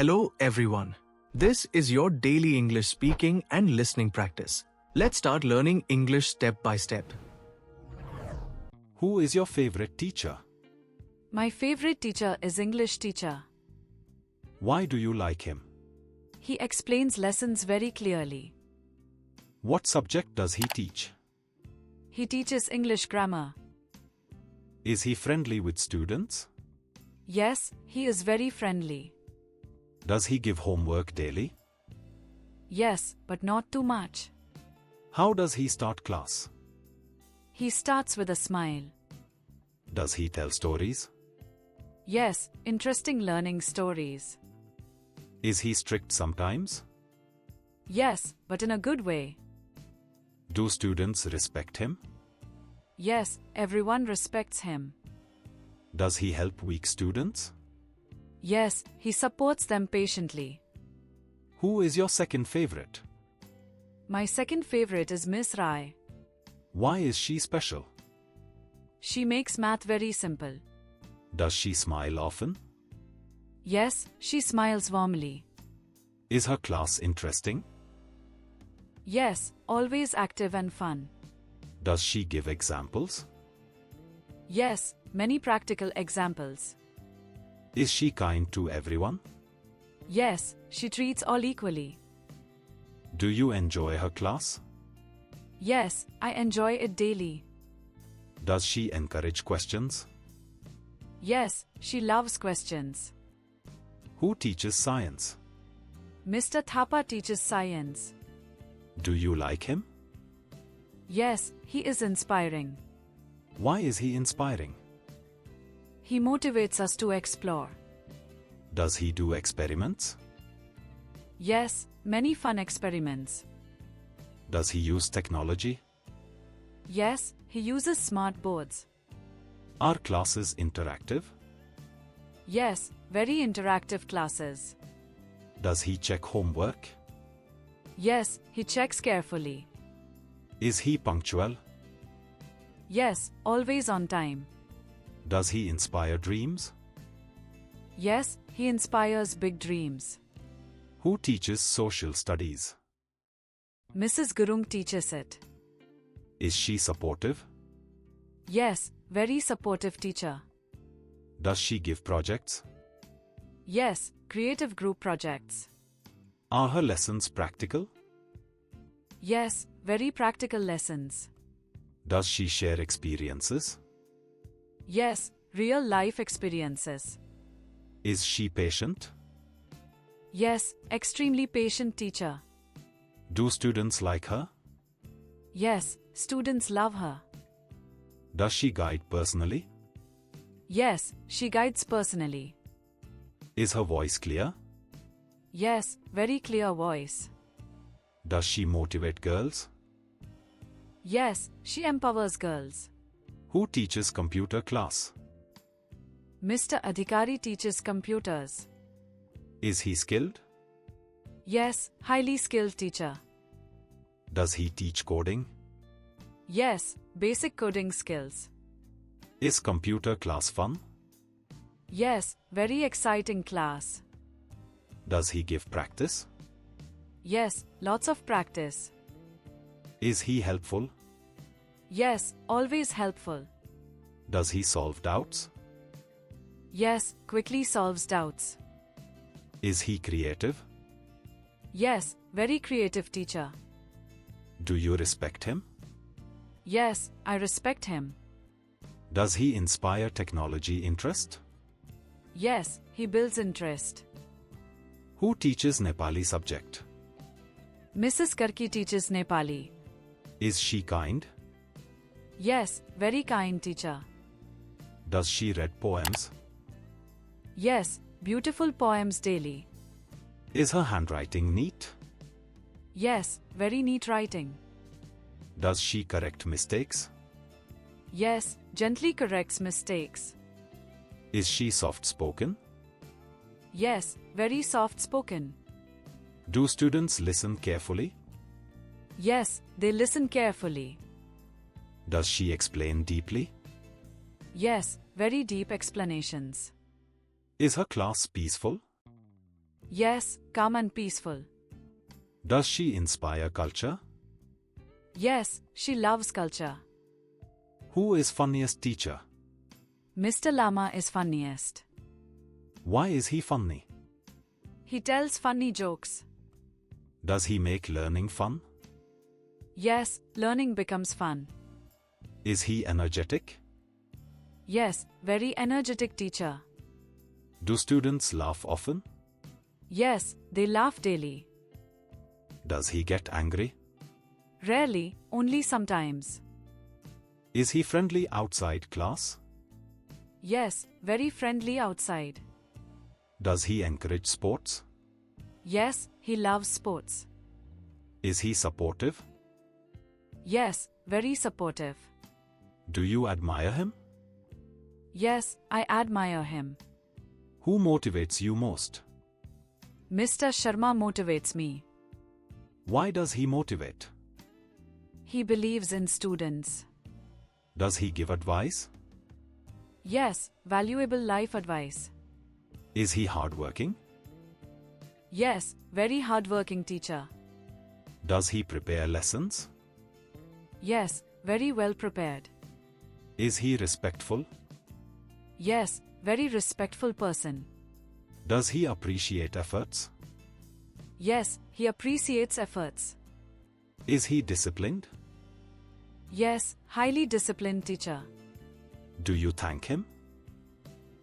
Hello everyone. This is your daily English speaking and listening practice. Let's start learning English step by step. Who is your favorite teacher? My favorite teacher is English teacher. Why do you like him? He explains lessons very clearly. What subject does he teach? He teaches English grammar. Is he friendly with students? Yes, he is very friendly. Does he give homework daily? Yes, but not too much. How does he start class? He starts with a smile. Does he tell stories? Yes, interesting learning stories. Is he strict sometimes? Yes, but in a good way. Do students respect him? Yes, everyone respects him. Does he help weak students? Yes, he supports them patiently. Who is your second favorite? My second favorite is Miss Rai. Why is she special? She makes math very simple. Does she smile often? Yes, she smiles warmly. Is her class interesting? Yes, always active and fun. Does she give examples? Yes, many practical examples. Is she kind to everyone? Yes, she treats all equally. Do you enjoy her class? Yes, I enjoy it daily. Does she encourage questions? Yes, she loves questions. Who teaches science? Mr. Thapa teaches science. Do you like him? Yes, he is inspiring. Why is he inspiring? He motivates us to explore. Does he do experiments? Yes, many fun experiments. Does he use technology? Yes, he uses smart boards. Are classes interactive? Yes, very interactive classes. Does he check homework? Yes, he checks carefully. Is he punctual? Yes, always on time. Does he inspire dreams? Yes, he inspires big dreams. Who teaches social studies? Mrs. Gurung teaches it. Is she supportive? Yes, very supportive teacher. Does she give projects? Yes, creative group projects. Are her lessons practical? Yes, very practical lessons. Does she share experiences? Yes, real life experiences. Is she patient? Yes, extremely patient teacher. Do students like her? Yes, students love her. Does she guide personally? Yes, she guides personally. Is her voice clear? Yes, very clear voice. Does she motivate girls? Yes, she empowers girls. Who teaches computer class? Mr. Adhikari teaches computers. Is he skilled? Yes, highly skilled teacher. Does he teach coding? Yes, basic coding skills. Is computer class fun? Yes, very exciting class. Does he give practice? Yes, lots of practice. Is he helpful? Yes, always helpful. Does he solve doubts? Yes, quickly solves doubts. Is he creative? Yes, very creative teacher. Do you respect him? Yes, I respect him. Does he inspire technology interest? Yes, he builds interest. Who teaches Nepali subject? Mrs. Karki teaches Nepali. Is she kind? Yes, very kind teacher. Does she read poems? Yes, beautiful poems daily. Is her handwriting neat? Yes, very neat writing. Does she correct mistakes? Yes, gently corrects mistakes. Is she soft-spoken? Yes, very soft-spoken. Do students listen carefully? Yes, they listen carefully. Does she explain deeply? Yes, very deep explanations. Is her class peaceful? Yes, calm and peaceful. Does she inspire culture? Yes, she loves culture. Who is funniest teacher? Mr. Lama is funniest. Why is he funny? He tells funny jokes. Does he make learning fun? Yes, learning becomes fun. Is he energetic? Yes, very energetic teacher. Do students laugh often? Yes, they laugh daily. Does he get angry? Rarely, only sometimes. Is he friendly outside class? Yes, very friendly outside. Does he encourage sports? Yes, he loves sports. Is he supportive? Yes, very supportive. Do you admire him? Yes, I admire him. Who motivates you most? Mr. Sharma motivates me. Why does he motivate? He believes in students. Does he give advice? Yes, valuable life advice. Is he hardworking? Yes, very hardworking teacher. Does he prepare lessons? Yes, very well prepared. Is he respectful? Yes, very respectful person. Does he appreciate efforts? Yes, he appreciates efforts. Is he disciplined? Yes, highly disciplined teacher. Do you thank him?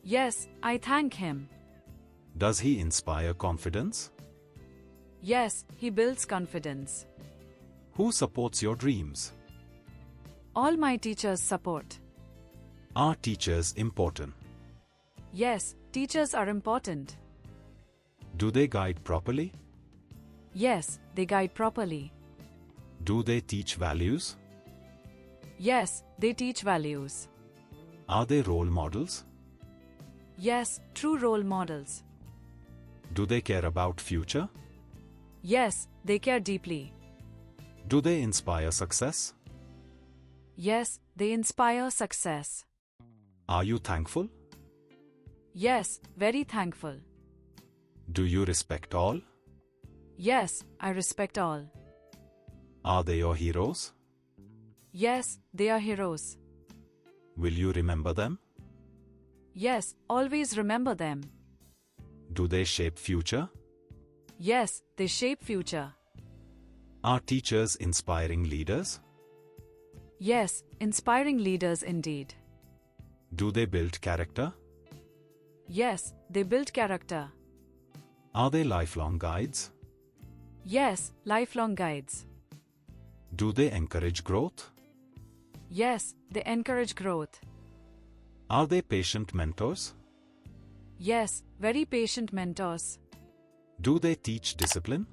Yes, I thank him. Does he inspire confidence? Yes, he builds confidence. Who supports your dreams? All my teachers support. Are teachers important? Yes, teachers are important. Do they guide properly? Yes, they guide properly. Do they teach values? Yes, they teach values. Are they role models? Yes, true role models. Do they care about future? Yes, they care deeply. Do they inspire success? Yes, they inspire success. Are you thankful? Yes, very thankful. Do you respect all? Yes, I respect all. Are they your heroes? Yes, they are heroes. Will you remember them? Yes, always remember them. Do they shape future? Yes, they shape future. Are teachers inspiring leaders? Yes, inspiring leaders indeed. Do they build character? Yes, they build character. Are they lifelong guides? Yes, lifelong guides. Do they encourage growth? Yes, they encourage growth. Are they patient mentors? Yes, very patient mentors. Do they teach discipline?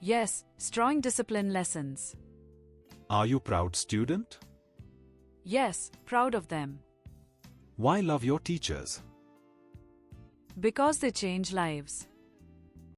Yes, strong discipline lessons. Are you proud student? Yes, proud of them. Why love your teachers? Because they change lives.